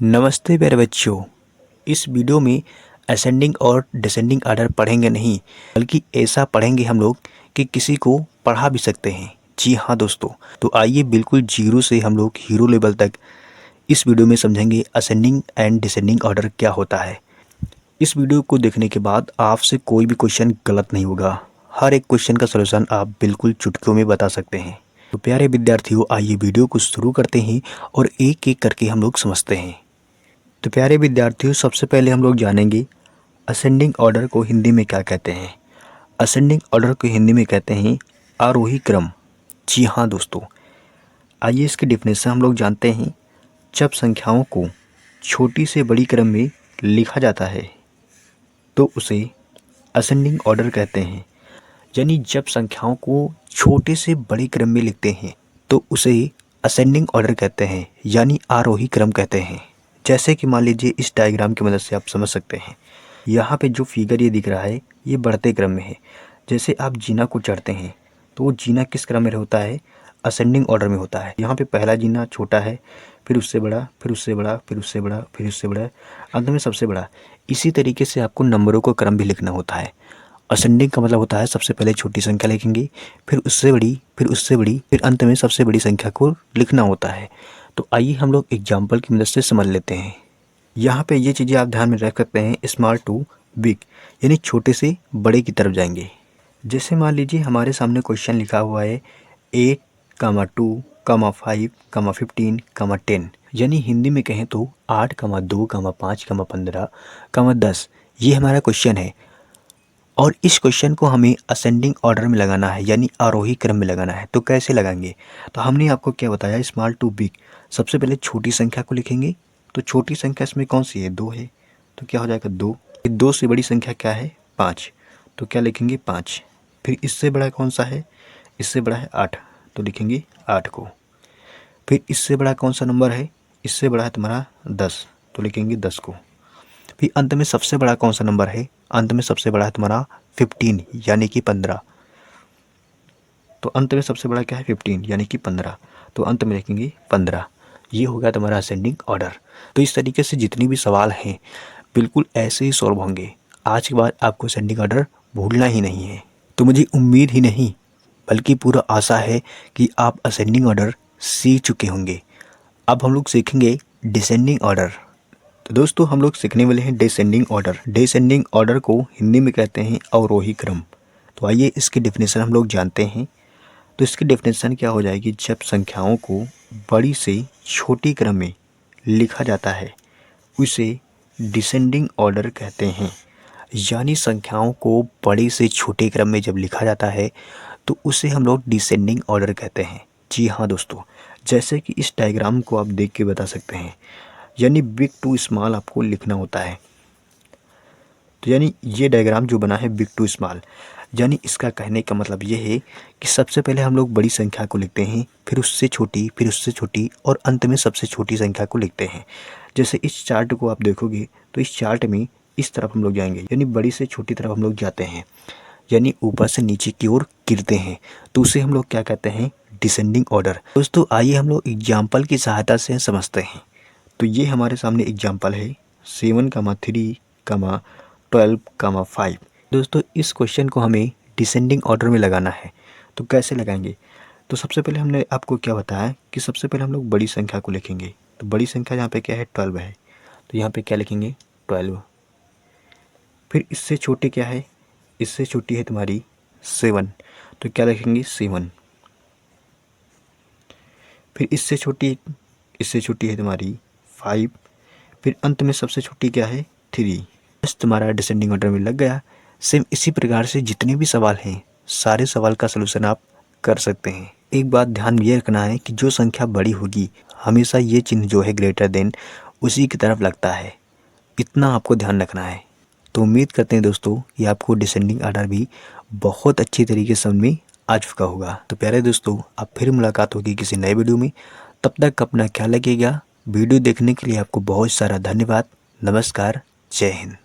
नमस्ते प्यारे बच्चों। इस वीडियो में असेंडिंग और डिसेंडिंग आर्डर पढ़ेंगे नहीं, बल्कि ऐसा पढ़ेंगे हम लोग कि किसी को पढ़ा भी सकते हैं। जी हाँ दोस्तों, तो आइए बिल्कुल जीरो से हम लोग हीरो लेवल तक इस वीडियो में समझेंगे असेंडिंग एंड डिसेंडिंग ऑर्डर क्या होता है। इस वीडियो को देखने के बाद आपसे कोई भी क्वेश्चन गलत नहीं होगा। हर एक क्वेश्चन का सलूशन आप बिल्कुल चुटकियों में बता सकते हैं। तो प्यारे विद्यार्थियों, आइए वीडियो को शुरू करते हैं और एक एक करके हम लोग समझते हैं। तो प्यारे विद्यार्थियों, सबसे पहले हम लोग जानेंगे असेंडिंग ऑर्डर को हिंदी में क्या कहते हैं। असेंडिंग ऑर्डर को हिंदी में कहते हैं आरोही क्रम। जी हाँ दोस्तों, आइए इसकी डेफिनेशन हम लोग जानते हैं। जब संख्याओं को छोटी से बड़ी क्रम में लिखा जाता है तो उसे असेंडिंग ऑर्डर कहते हैं। यानी जब संख्याओं को छोटे से बड़े क्रम में लिखते हैं तो उसे असेंडिंग ऑर्डर कहते हैं, यानी आरोही क्रम कहते हैं। जैसे कि मान लीजिए इस डायग्राम की मदद से आप समझ सकते हैं। यहाँ पे जो फिगर ये दिख रहा है ये बढ़ते क्रम में है। जैसे आप जीना को चढ़ते हैं तो वो जीना किस क्रम में होता है? असेंडिंग ऑर्डर में होता है। यहाँ पे पहला जीना छोटा है, फिर उससे बड़ा, फिर उससे बड़ा, फिर उससे बड़ा, फिर उससे बड़ा, अंत में सबसे बड़ा। इसी तरीके से आपको नंबरों का क्रम भी लिखना होता है। असेंडिंग का मतलब होता है सबसे पहले छोटी संख्या लिखेंगे, फिर उससे बड़ी, फिर उससे बड़ी, फिर अंत में सबसे बड़ी संख्या को लिखना होता है। तो आइए हम लोग एग्जाम्पल की मदद से समझ लेते हैं। यहाँ पे ये चीज़ें आप ध्यान में रख सकते हैं। स्मॉल टू बिग, यानी छोटे से बड़े की तरफ जाएंगे। जैसे मान लीजिए हमारे सामने क्वेश्चन लिखा हुआ है 8, 2, 5, 15, 10, यानी हिंदी में कहें तो 8, 2, 5, 15, 10। ये हमारा क्वेश्चन है और इस क्वेश्चन को हमें असेंडिंग ऑर्डर में लगाना है, यानी आरोही क्रम में लगाना है। तो कैसे लगाएंगे? तो हमने आपको क्या बताया, स्मॉल टू बिग। सबसे पहले छोटी संख्या को लिखेंगे। तो छोटी संख्या इसमें कौन सी है? 2 है, तो क्या हो जाएगा 2। 2 से बड़ी संख्या क्या है? 5, तो क्या लिखेंगे? 5। फिर इससे बड़ा कौन सा है? इससे बड़ा है 8, तो लिखेंगे 8 को। फिर इससे बड़ा कौन सा नंबर है? इससे बड़ा है तुम्हारा 10, तो लिखेंगे 10 को। फिर अंत में सबसे बड़ा कौन सा नंबर है? अंत में सबसे बड़ा है तुम्हारा 15, यानी कि 15। तो अंत में सबसे बड़ा क्या है? 15, यानी कि 15। तो अंत में लिखेंगे 15। ये हो गया तुम्हारा असेंडिंग ऑर्डर। तो इस तरीके से जितनी भी सवाल हैं बिल्कुल ऐसे ही सॉल्व होंगे। आज के बाद आपको असेंडिंग ऑर्डर भूलना ही नहीं है। तो मुझे उम्मीद ही नहीं बल्कि पूरा आशा है कि आप असेंडिंग ऑर्डर सीख चुके होंगे। अब हम लोग सीखेंगे डिसेंडिंग ऑर्डर। तो दोस्तों, हम लोग सीखने वाले हैं डिसेंडिंग ऑर्डर। डिसेंडिंग ऑर्डर को हिंदी में कहते हैं अवरोही क्रम। तो आइए इसकी डेफिनेशन हम लोग जानते हैं। तो इसकी डेफिनेशन क्या हो जाएगी? जब संख्याओं को बड़ी से छोटी क्रम में लिखा जाता है उसे डिसेंडिंग ऑर्डर कहते हैं। यानी संख्याओं को बड़े से छोटे क्रम में जब लिखा जाता है तो उसे हम लोग डिसेंडिंग ऑर्डर कहते हैं। जी हाँ दोस्तों, जैसे कि इस डायग्राम को आप देख के बता सकते हैं, यानी बिग टू स्मॉल आपको लिखना होता है। तो यानी ये डायग्राम जो बना है बिग टू स्मॉल, यानी इसका कहने का मतलब ये है कि सबसे पहले हम लोग बड़ी संख्या को लिखते हैं, फिर उससे छोटी, फिर उससे छोटी और अंत में सबसे छोटी संख्या को लिखते हैं। जैसे इस चार्ट को आप देखोगे तो इस चार्ट में इस तरफ हम लोग जाएंगे, यानी बड़ी से छोटी तरफ हम लोग जाते हैं, यानी ऊपर से नीचे की ओर गिरते हैं। तो उसे हम लोग क्या कहते हैं? Descending order. दोस्तों, आइए हम लोग एग्जाम्पल की सहायता से समझते हैं। तो ये हमारे सामने एग्जाम्पल है 7, 3, 12, 5। दोस्तों, इस क्वेश्चन को हमें डिसेंडिंग ऑर्डर में लगाना है। तो कैसे लगाएंगे? तो सबसे पहले हमने आपको क्या बताया कि सबसे पहले हम लोग बड़ी संख्या को लिखेंगे। तो बड़ी संख्या यहाँ पे क्या है? 12 है, तो यहाँ पे क्या लिखेंगे? 12। फिर इससे छोटी क्या है? इससे छोटी है तुम्हारी 7, तो क्या लिखेंगे? 7। फिर इससे छोटी है तुम्हारी 5। फिर अंत में सबसे छोटी क्या है? 3। बस तुम्हारा डिसेंडिंग ऑर्डर में लग गया। सेम इसी प्रकार से जितने भी सवाल हैं सारे सवाल का सलूशन आप कर सकते हैं। एक बात ध्यान ये रखना है कि जो संख्या बड़ी होगी हमेशा ये चिन्ह जो है ग्रेटर देन उसी की तरफ लगता है। इतना आपको ध्यान रखना है। तो उम्मीद करते हैं दोस्तों कि आपको डिसेंडिंग ऑर्डर भी बहुत अच्छी तरीके से समझ में आ चुका होगा। तो प्यारे दोस्तों, अब फिर मुलाकात होगी किसी नए वीडियो में। तब तक अपना ख्याल रखिएगा। वीडियो देखने के लिए आपको बहुत सारा धन्यवाद। नमस्कार, जय हिंद।